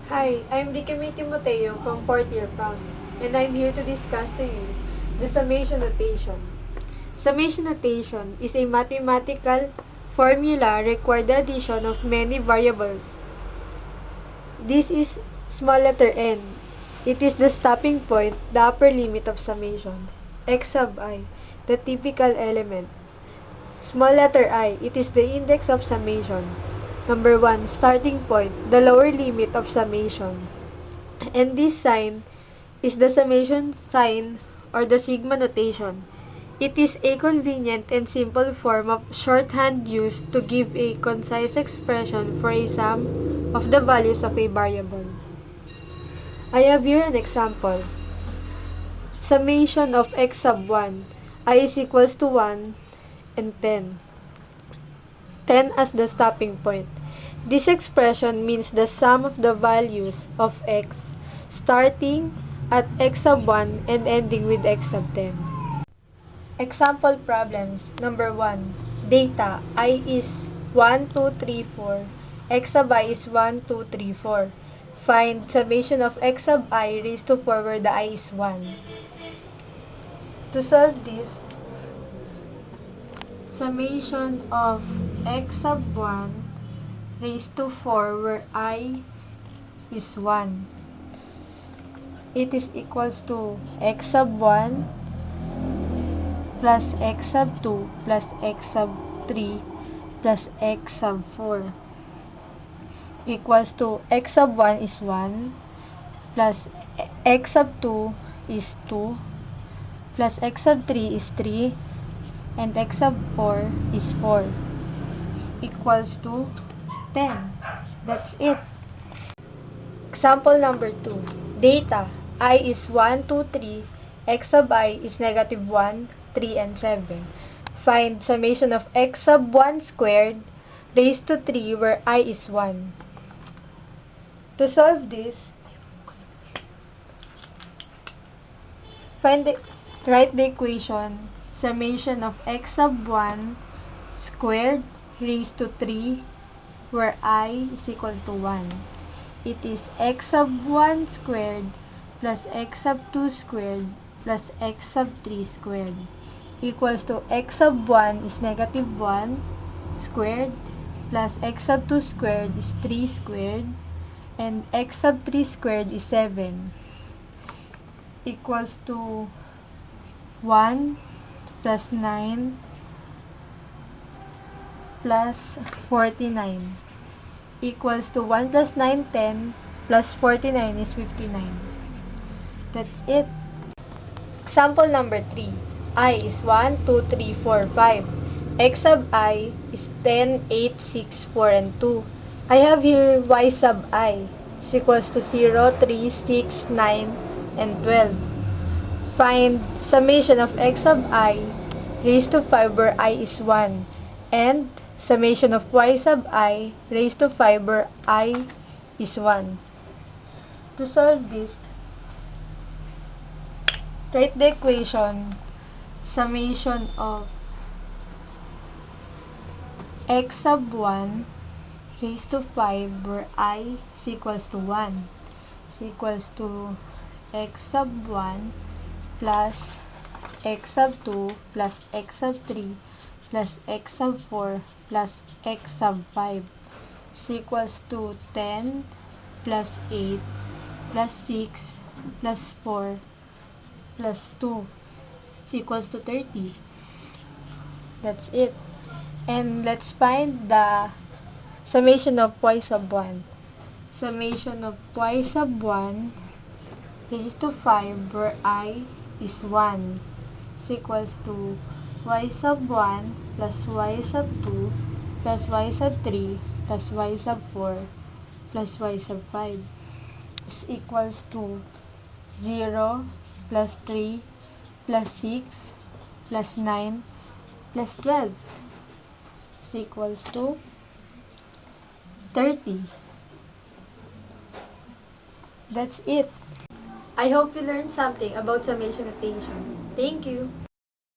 Hi, I'm Rikemi Timoteo from 4th year Proud, and I'm here to discuss to you the summation notation. Summation notation is a mathematical formula required the addition of many variables. This is small letter n. It is the stopping point, the upper limit of summation. X sub I, the typical element. Small letter I, it is the index of summation. Number 1, starting point, the lower limit of summation. And this sign is the summation sign or the sigma notation. It is a convenient and simple form of shorthand used to give a concise expression for a sum of the values of a variable. I have here an example. Summation of x sub 1, I is equals to 1 and 10. 10 as the stopping point. This expression means the sum of the values of x starting at x sub 1 and ending with x sub 10. Example problems. Number 1. Data. I is 1, 2, 3, 4. X sub I is 1, 2, 3, 4. Find summation of x sub I raised to 4 where the I is 1. To solve this, summation of x sub 1 raised to 4 where I is 1. It is equals to x sub 1 plus x sub 2 plus x sub 3 plus x sub 4 equals to x sub 1 is 1 plus x sub 2 is 2 plus x sub 3 is 3 and x sub 4 is 4 equals to 10. That's it. Example number 2. Data. I is 1, 2, 3. X sub I is negative 1, 3, and 7. Find summation of x sub 1 squared raised to 3 where I is 1. To solve this, write the equation summation of x sub 1 squared raised to 3 where I is equal to 1. It is x sub 1 squared plus x sub 2 squared plus x sub 3 squared equals to x sub 1 is negative 1 squared plus x sub 2 squared is 3 squared and x sub 3 squared is 7 equals to 1 plus 9 plus 49 equals to 1 plus 9, 10 plus 49 is 59. That's it. Example number 3. I is 1, 2, 3, 4, 5. X sub I is 10, 8, 6, 4, and 2. I have here y sub I is equals to 0, 3, 6, 9, and 12. Find summation of x sub I raised to 5 where I is 1 and summation of y sub I raised to 5 where I is 1. To solve this, write the equation summation of x sub 1 raised to 5 where I is equals to 1 is equals to x sub 1 plus x sub 2 plus x sub 3 plus x sub 4 plus x sub 5 is equals to 10 plus 8 plus 6 plus 4 plus 2 is equals to 30. That's it. And let's find the summation of y sub 1. Summation of y sub 1 raised to 5 where I is 1 is equals to y sub 1 plus y sub 2 plus y sub 3 plus y sub 4 plus y sub 5 is equals to 0 plus 3 plus 6 plus 9 plus 12 is equals to 30. That's it. I hope you learned something about summation notation. Thank you.